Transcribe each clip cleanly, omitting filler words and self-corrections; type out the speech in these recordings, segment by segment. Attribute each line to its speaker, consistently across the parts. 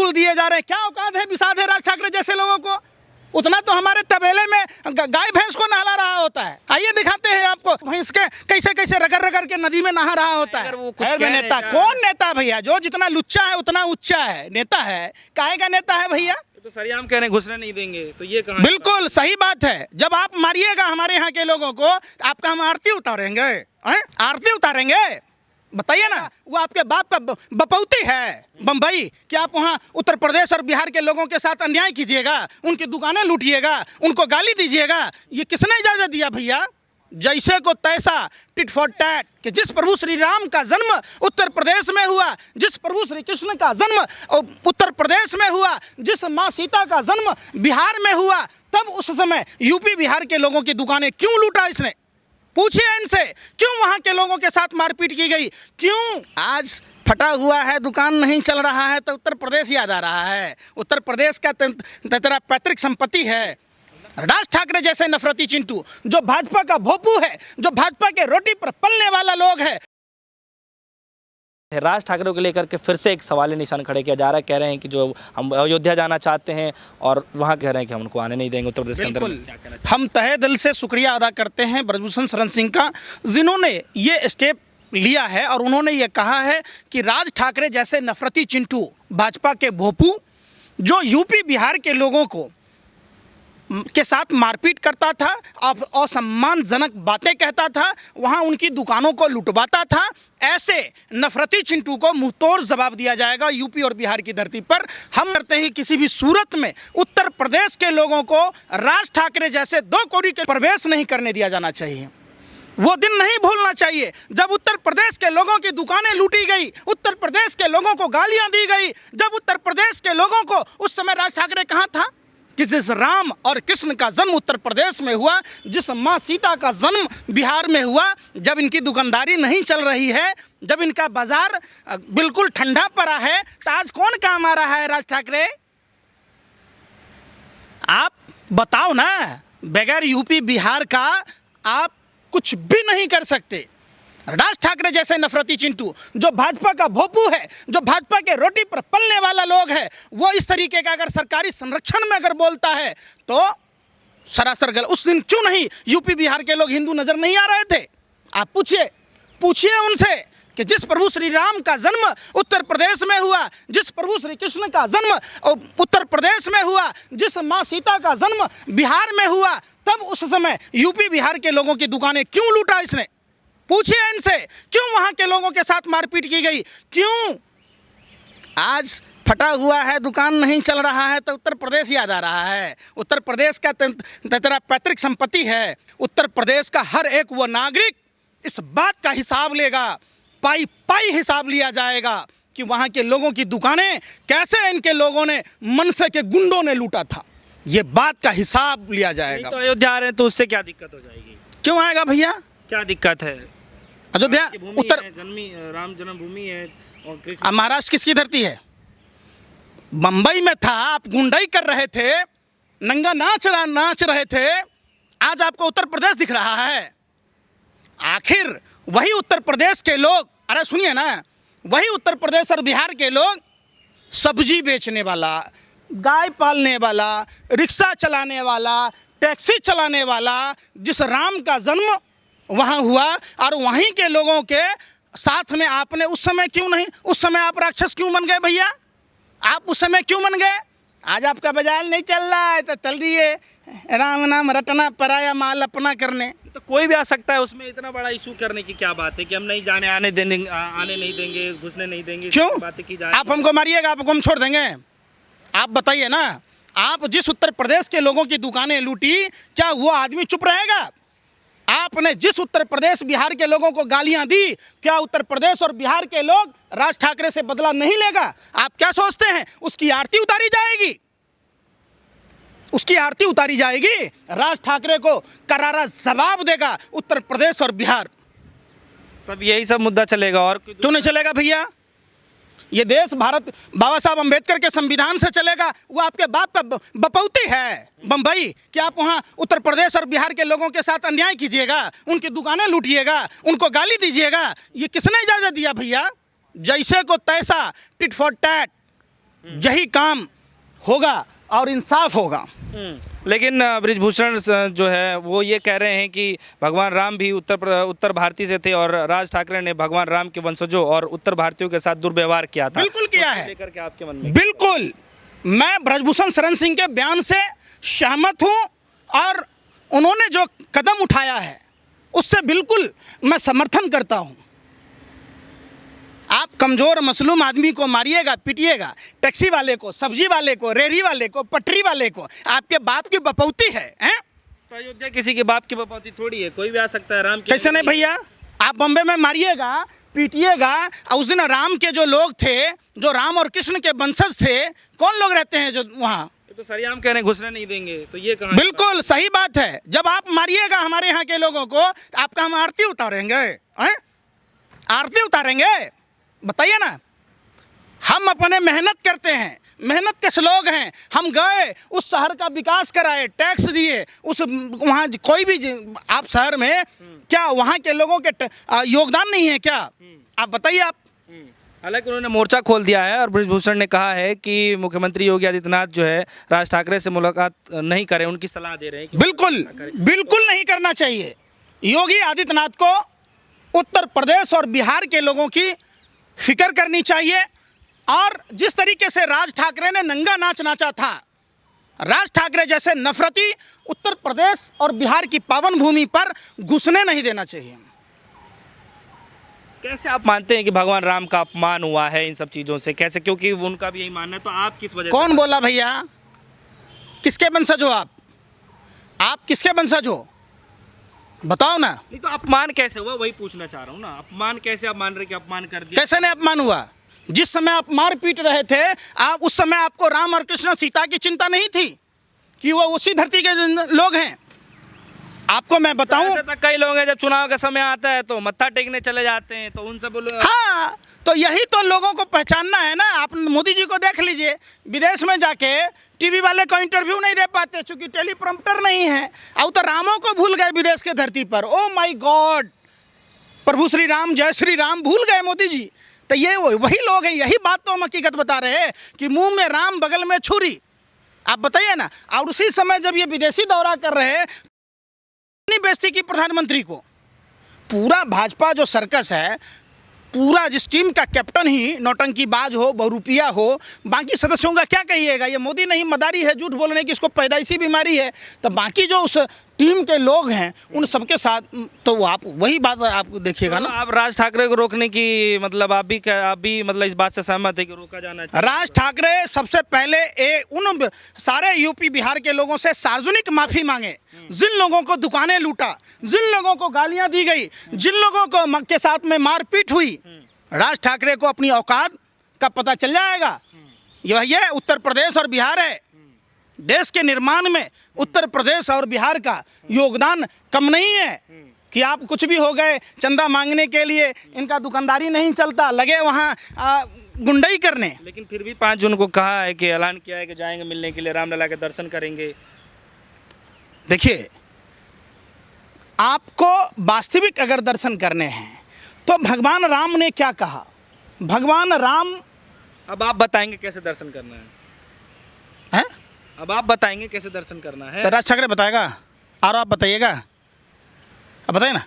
Speaker 1: फूल दिए जा रहे हैं। क्या औकात है विसाधे राज ठाकरे जैसे लोगों को? उतना तो हमारे तबेले में गाय भैंस को नहला रहा होता है। आइए दिखाते हैं आपको भैंस के कैसे कैसे रगड़ रगड़ के नदी में नहा रहा होता है।
Speaker 2: वो कुछ
Speaker 1: नेता कौन नेता भैया? जो जितना लुच्चा है उतना उच्चा है, नेता है। काहे का नेता है भैया?
Speaker 2: तो सरियाम कह रहे हैं घुसने नहीं देंगे, तो ये कहाँ?
Speaker 1: बिल्कुल सही बात है। जब आप मारिएगा हमारे यहाँ के लोगों को, आपका हम आरती उतारेंगे? आरती उतारेंगे? बताइए ना। वो आपके बाप का बपौती है बम्बई कि आप वहाँ उत्तर प्रदेश और बिहार के लोगों के साथ अन्याय कीजिएगा, उनकी दुकानें लूटिएगा, उनको गाली दीजिएगा? ये किसने इजाजत दिया भैया? जैसे को तैसा, टिट फॉर टैट। कि जिस प्रभु श्री राम का जन्म उत्तर प्रदेश में हुआ, जिस प्रभु श्री कृष्ण का जन्म उत्तर प्रदेश में हुआ, जिस माँ सीता का जन्म बिहार में हुआ, तब उस समय यूपी बिहार के लोगों की दुकानें क्यों लूटा इसने? पूछिए इनसे, क्यों वहां के लोगों के साथ मारपीट की गई? क्यों? आज फटा हुआ है, दुकान नहीं चल रहा है तो उत्तर प्रदेश याद आ रहा है। उत्तर प्रदेश का तेरा पैतृक संपत्ति है। राज ठाकरे जैसे नफरती चिंटू, जो भाजपा का भोपू है, जो भाजपा के रोटी पर पलने वाला लोग है।
Speaker 2: राज ठाकरे को लेकर के फिर से एक सवाल निशान खड़े किया जा रहा है। कह रहे हैं कि जो हम अयोध्या जाना चाहते हैं और वहाँ कह रहे हैं कि हम उनको आने नहीं देंगे उत्तर प्रदेश के अंदर।
Speaker 1: हम तहे दिल से शुक्रिया अदा करते हैं ब्रजभूषण शरण सिंह का, जिन्होंने ये स्टेप लिया है और उन्होंने ये कहा है कि राज ठाकरे जैसे नफरती चिंटू, भाजपा के भोपू, जो यूपी बिहार के लोगों को के साथ मारपीट करता था, असम्मानजनक बातें कहता था, वहां उनकी दुकानों को लुटवाता था, ऐसे नफरती चिंटू को मुंहतोड़ जवाब दिया जाएगा यूपी और बिहार की धरती पर। हम करते हैं किसी भी सूरत में उत्तर प्रदेश के लोगों को राज ठाकरे जैसे 2 कौड़ी के प्रवेश नहीं करने दिया जाना चाहिए। वो दिन नहीं भूलना चाहिए जब उत्तर प्रदेश के लोगों की दुकानें लूटी गई, उत्तर प्रदेश के लोगों को गालियां दी गई, जब उत्तर प्रदेश के लोगों को उस समय राज ठाकरे कहाँ था कि जिस राम और कृष्ण का जन्म उत्तर प्रदेश में हुआ, जिस माँ सीता का जन्म बिहार में हुआ, जब इनकी दुकानदारी नहीं चल रही है, जब इनका बाजार बिल्कुल ठंडा पड़ा है, तो आज कौन काम आ रहा है राज ठाकरे? आप बताओ ना। बगैर यूपी बिहार का आप कुछ भी नहीं कर सकते। राज ठाकरे जैसे नफरती चिंटू, जो भाजपा का भोपू है, जो भाजपा के रोटी पर पलने वाला लोग है, वो इस तरीके का अगर सरकारी संरक्षण में अगर बोलता है तो सरासर गलत। उस दिन क्यों नहीं यूपी बिहार के लोग हिंदू नजर नहीं आ रहे थे? आप पूछिए उनसे कि जिस प्रभु श्री राम का जन्म उत्तर प्रदेश में हुआ, जिस प्रभु श्री कृष्ण का जन्म उत्तर प्रदेश में हुआ, जिस माँ सीता का जन्म बिहार में हुआ, तब उस समय यूपी बिहार के लोगों की दुकानें क्यों लूटा इसने? पूछिए इनसे, क्यों वहां के लोगों के साथ मारपीट की गई? क्यों? आज फटा हुआ है, दुकान नहीं चल रहा है तो उत्तर प्रदेश याद आ रहा है। उत्तर प्रदेश का तेरा पैतृक संपत्ति है। उत्तर प्रदेश का हर एक वो नागरिक इस बात का हिसाब लेगा, पाई पाई हिसाब लिया जाएगा कि वहां के लोगों की दुकानें कैसे इनके लोगों ने, मनसे के गुंडों ने लूटा था। ये बात का हिसाब लिया जाएगा।
Speaker 2: तो अयोध्या आ रहे हैं तो उससे क्या दिक्कत हो जाएगी?
Speaker 1: क्यों आएगा भैया?
Speaker 2: क्या दिक्कत है?
Speaker 1: अयोध्या उत्तर
Speaker 2: राम जन्मभूमि है और कृष्ण।
Speaker 1: महाराष्ट्र किसकी धरती है? बंबई में था, आप गुंडाई कर रहे थे, नंगा नाच रहे थे, आज आपको उत्तर प्रदेश दिख रहा है। आखिर वही उत्तर प्रदेश के लोग, अरे सुनिए ना, वही उत्तर प्रदेश और बिहार के लोग सब्जी बेचने वाला, गाय पालने वाला, रिक्शा चलाने वाला, टैक्सी चलाने वाला, जिस राम का जन्म वहाँ हुआ, और वहीं के लोगों के साथ में आपने उस समय क्यों नहीं, उस समय आप राक्षस क्यों बन गए भैया? आप उस समय क्यों बन गए? आज आपका बाजार नहीं चल रहा है तो चल दिए राम नाम रटना, पराया माल अपना करने।
Speaker 2: तो कोई भी आ सकता है, उसमें इतना बड़ा इशू करने की क्या बात है कि हम नहीं जाने आने नहीं देंगे, घुसने नहीं देंगे?
Speaker 1: क्यों
Speaker 2: बातें की जाए?
Speaker 1: आप हमको मारिएगा, आपको हम छोड़ देंगे? आप बताइए ना। आप जिस उत्तर प्रदेश के लोगों की दुकानें लूटी, क्या वो आदमी चुप रहेगा? आपने जिस उत्तर प्रदेश बिहार के लोगों को गालियां दी, क्या उत्तर प्रदेश और बिहार के लोग राज ठाकरे से बदला नहीं लेगा? आप क्या सोचते हैं उसकी आरती उतारी जाएगी? उसकी आरती उतारी जाएगी। राज ठाकरे को करारा जवाब देगा उत्तर प्रदेश और बिहार।
Speaker 2: तब यही सब मुद्दा चलेगा और
Speaker 1: क्यों नहीं चलेगा भैया? ये देश भारत बाबा साहब अंबेडकर के संविधान से चलेगा। वो आपके बाप का बपौती है बम्बई कि आप वहाँ उत्तर प्रदेश और बिहार के लोगों के साथ अन्याय कीजिएगा, उनकी दुकानें लूटिएगा, उनको गाली दीजिएगा। ये किसने इजाज़त दिया भैया? जैसे को तैसा, टिट फॉर टैट। यही काम होगा और इंसाफ होगा।
Speaker 2: लेकिन बृजभूषण जो है वो ये कह रहे हैं कि भगवान राम भी उत्तर भारतीय से थे और राज ठाकरे ने भगवान राम के वंशजों और उत्तर भारतीयों के साथ दुर्व्यवहार किया था।
Speaker 1: बिल्कुल किया है।
Speaker 2: लेकर के आपके मन में?
Speaker 1: बिल्कुल, मैं बृजभूषण शरण सिंह के बयान से सहमत हूं और उन्होंने जो कदम उठाया है उससे बिल्कुल मैं समर्थन करता हूं। आप कमजोर मसलूम आदमी को मारिएगा, पिटिएगा, टैक्सी वाले को, सब्जी वाले को, रेहड़ी वाले को, पटरी वाले को, आपके बाप की बपौती है, हैं?
Speaker 2: तो अयोध्या किसी के बाप की बपौती थोड़ी है, कोई भी आ सकता है। राम की
Speaker 1: कैसे नहीं भैया, आप बम्बे में मारिएगा, पीटिएगा, और उस दिन राम के जो लोग थे, जो राम और कृष्ण के वंशज थे, कौन लोग रहते हैं जो वहाँ?
Speaker 2: तो सरियाम कह रहे हैं घुसने नहीं देंगे, तो ये कहाँ?
Speaker 1: बिल्कुल सही बात है। जब आप मारिएगा हमारे यहाँ के लोगों को, आपका हम आरती उतारेंगे, हैं? आरती उतारेंगे? बताइए ना। हम अपने मेहनत करते हैं, मेहनत के लोग हैं। हम गए, उस शहर का विकास कराए, टैक्स दिए, उस वहाँ कोई भी आप शहर में क्या वहाँ के लोगों के योगदान नहीं है क्या? आप बताइए। आप
Speaker 2: हालांकि उन्होंने मोर्चा खोल दिया है और बृजभूषण ने कहा है कि मुख्यमंत्री योगी आदित्यनाथ जो है राज ठाकरे से मुलाकात नहीं करें, उनकी सलाह दे रहे हैं कि
Speaker 1: बिल्कुल बिल्कुल नहीं करना चाहिए। योगी आदित्यनाथ को उत्तर प्रदेश और बिहार के लोगों की फिक्र करनी चाहिए। और जिस तरीके से राज ठाकरे ने नंगा नाच नाचा था, राज ठाकरे जैसे नफरती उत्तर प्रदेश और बिहार की पावन भूमि पर घुसने नहीं देना चाहिए।
Speaker 2: कैसे आप मानते हैं कि भगवान राम का अपमान हुआ है इन सब चीज़ों से? कैसे? क्योंकि उनका भी यही मानना है, तो आप किस वजह
Speaker 1: कौन बोला भैया? किसके वंशज हो आप किसके वंशज हो? बताओ ना।
Speaker 2: नहीं तो अपमान कैसे हुआ, वही पूछना चाह रहा हूँ ना। अपमान कैसे आप मान रहे कि अपमान कर दिया?
Speaker 1: कैसे नहीं अपमान हुआ? जिस समय आप मार पीट रहे थे, आप उस समय आपको राम और कृष्ण सीता की चिंता नहीं थी कि वो उसी धरती के लोग हैं? आपको मैं बताऊं,
Speaker 2: ऐसे तक कई लोग हैं जब चुनाव का समय आता है तो मत्था टेकने चले जाते हैं, तो उन सब
Speaker 1: हाँ, तो यही तो लोगों को पहचानना है ना। आप मोदी जी को देख लीजिए, विदेश में जाके टीवी वाले को इंटरव्यू नहीं दे पाते क्योंकि टेलीप्रॉम्प्टर नहीं है। और तो रामों को भूल गए विदेश के धरती पर। ओ माय गॉड, प्रभु श्री राम, जय श्री राम भूल गए मोदी जी। तो ये वही लोग हैं। यही बात तो हम हकीकत बता रहे हैं कि मुंह में राम बगल में छुरी। आप बताइए ना। और उसी समय जब ये विदेशी दौरा कर रहे हैं, बेइज्जती की प्रधानमंत्री को। पूरा भाजपा जो सर्कस है, पूरा जिस टीम का कैप्टन ही नौटंकीबाज हो, बहुरूपिया हो, बाकी सदस्यों का क्या कहिएगा? ये मोदी नहीं मदारी है, झूठ बोलने की इसको पैदाइशी बीमारी है। तो बाकी जो उस टीम के लोग हैं उन सबके साथ तो आप वही बात आप देखिएगा ना।
Speaker 2: आप राज ठाकरे को रोकने की मतलब आप भी मतलब इस बात से सहमत है कि रोका जाना चाहिए?
Speaker 1: राज ठाकरे सबसे पहले उन सारे यूपी बिहार के लोगों से सार्वजनिक माफी मांगे, जिन लोगों को दुकानें लूटा, जिन लोगों को गालियां दी गई, जिन लोगों को के साथ में मारपीट हुई। राज ठाकरे को अपनी औकात का पता चल जाएगा। ये उत्तर प्रदेश और बिहार है। देश के निर्माण में उत्तर प्रदेश और बिहार का योगदान कम नहीं है कि आप कुछ भी हो गए चंदा मांगने के लिए। इनका दुकानदारी नहीं चलता, लगे वहाँ गुंडई करने।
Speaker 2: लेकिन फिर भी 5 जून को कहा है कि ऐलान किया है कि जाएंगे मिलने के लिए, रामलला के दर्शन करेंगे।
Speaker 1: देखिए, आपको वास्तविक अगर दर्शन करने हैं तो भगवान राम ने क्या कहा? भगवान राम,
Speaker 2: अब आप बताएंगे कैसे दर्शन करना है? अब आप बताएंगे कैसे दर्शन करना है?
Speaker 1: तो राज ठाकरे बताएगा और आप बताइएगा? अब बताइए ना।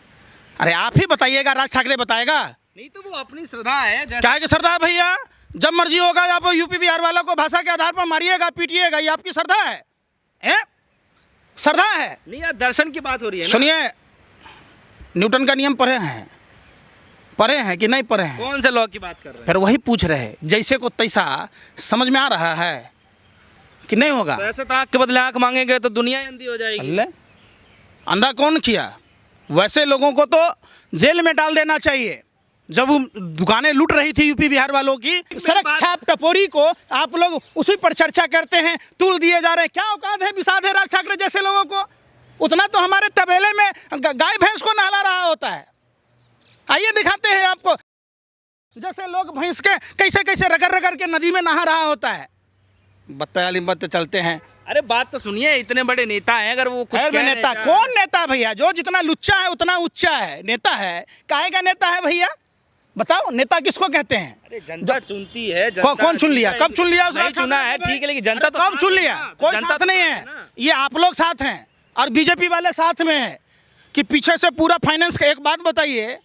Speaker 1: अरे आप ही बताइएगा, राज ठाकरे बताएगा?
Speaker 2: नहीं तो वो अपनी श्रद्धा है।
Speaker 1: क्या है कि श्रद्धा है भैया? जब मर्जी होगा आप यूपी बिहार वालों को भाषा के आधार पर मारिएगा, पीटिएगा, ये आपकी श्रद्धा है? श्रद्धा है?
Speaker 2: नहीं यार, दर्शन की बात हो रही है।
Speaker 1: सुनिए, न्यूटन का नियम पढ़े हैं कि नहीं पढ़े हैं?
Speaker 2: कौन से लॉ की बात कर रहे हैं?
Speaker 1: फिर वही पूछ रहे हैं, जैसे को तैसा समझ में आ रहा है कि नहीं होगा?
Speaker 2: तो ऐसे तो आँख के बदले आँख मांगेंगे तो दुनिया अंधी हो जाएगी।
Speaker 1: अल्ले, अंधा कौन किया? वैसे लोगों को तो जेल में डाल देना चाहिए। जब वो दुकानें लूट रही थी यूपी बिहार वालों की, सड़क छाप टपोरी को आप लोग उसी पर चर्चा करते हैं, तूल दिए जा रहे हैं। क्या औकात है, विसाद है राज ठाकरे जैसे लोगों को? उतना तो हमारे तबेले में गाय भैंस को नहला रहा होता है। आइए दिखाते हैं आपको, जैसे लोग भैंस के कैसे कैसे रगड़ रगड़ के नदी में नहा रहा होता है। बत्ते चलते हैं।
Speaker 2: अरे बात तो सुनिए, इतने बड़े नेता हैं, अगर वो कुछ कह
Speaker 1: नेता
Speaker 2: रहे
Speaker 1: कौन नेता भैया? जो जितना लुच्चा है उतना उच्चा है, नेता है। काहे का नेता है भैया? बताओ नेता किसको कहते हैं?
Speaker 2: अरे जनता चुनती है।
Speaker 1: कौन चुन लिया? कब चुन लिया?
Speaker 2: नहीं चुना है, ठीक है, लेकिन जनता तो
Speaker 1: कब चुन लिया? कोई साथ नहीं है, ये आप लोग साथ हैं और बीजेपी वाले साथ में है कि पीछे से पूरा फाइनेंस का। एक बात बताइए,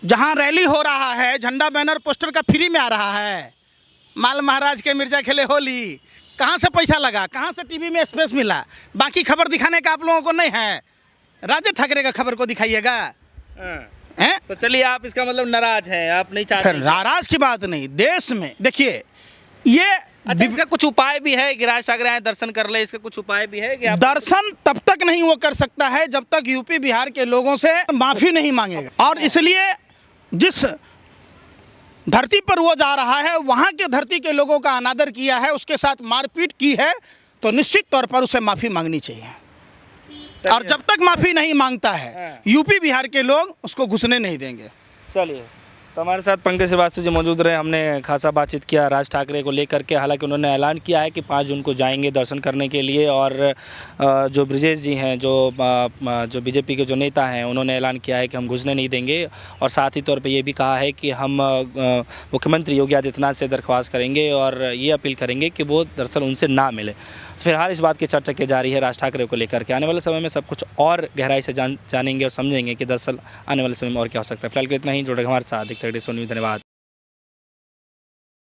Speaker 1: जहां रैली हो रहा है, झंडा बैनर पोस्टर का फ्री में आ रहा है, माल महाराज के मिर्जा खेले होली, कहाँ से पैसा लगा? कहाँ से टीवी में स्पेस मिला? बाकी खबर दिखाने का आप लोगों को नहीं है। राज ठाकरे का खबर को दिखाइएगा। हैं?
Speaker 2: तो चलिए, आप इसका मतलब नाराज हैं, आप नहीं चाहते?
Speaker 1: फिर नाराज की बात नहीं, देश में देखिए ये
Speaker 2: अच्छा, इसका कुछ उपाय भी है कि राज ठाकरे आए दर्शन कर ले? इसका कुछ उपाय भी है कि आप
Speaker 1: दर्शन तब तक नहीं वो कर सकता है जब तक यूपी बिहार के लोगों से माफी नहीं मांगेगा। और इसलिए जिस धरती पर वो जा रहा है, वहाँ के धरती के लोगों का अनादर किया है, उसके साथ मारपीट की है, तो निश्चित तौर पर उसे माफी मांगनी चाहिए। और जब तक माफी नहीं मांगता है, यूपी बिहार के लोग उसको घुसने नहीं देंगे।
Speaker 2: चलिए, तो हमारे साथ पंकज श्रीवास्तव जी मौजूद रहे। हमने खासा बातचीत किया राज ठाकरे को लेकर के। हालांकि उन्होंने ऐलान किया है कि 5 जून को जाएंगे दर्शन करने के लिए, और जो ब्रजेश जी हैं, जो बीजेपी के जो नेता हैं, उन्होंने ऐलान किया है कि हम घुसने नहीं देंगे। और साथ ही तौर पे ये भी कहा है कि हम मुख्यमंत्री योगी आदित्यनाथ से दरख्वास्त करेंगे और ये अपील करेंगे कि वो दरअसल उनसे ना मिले। फिलहाल इस बात की चर्चा की जा रही है राज ठाकरे को लेकर के। आने वाले समय में सब कुछ और गहराई से जानेंगे और समझेंगे कि दरअसल आने वाले समय में और क्या हो सकता है। फिलहाल के इतना ही। जुड़े हमारे साथ, देखते रहिए सोनी। धन्यवाद।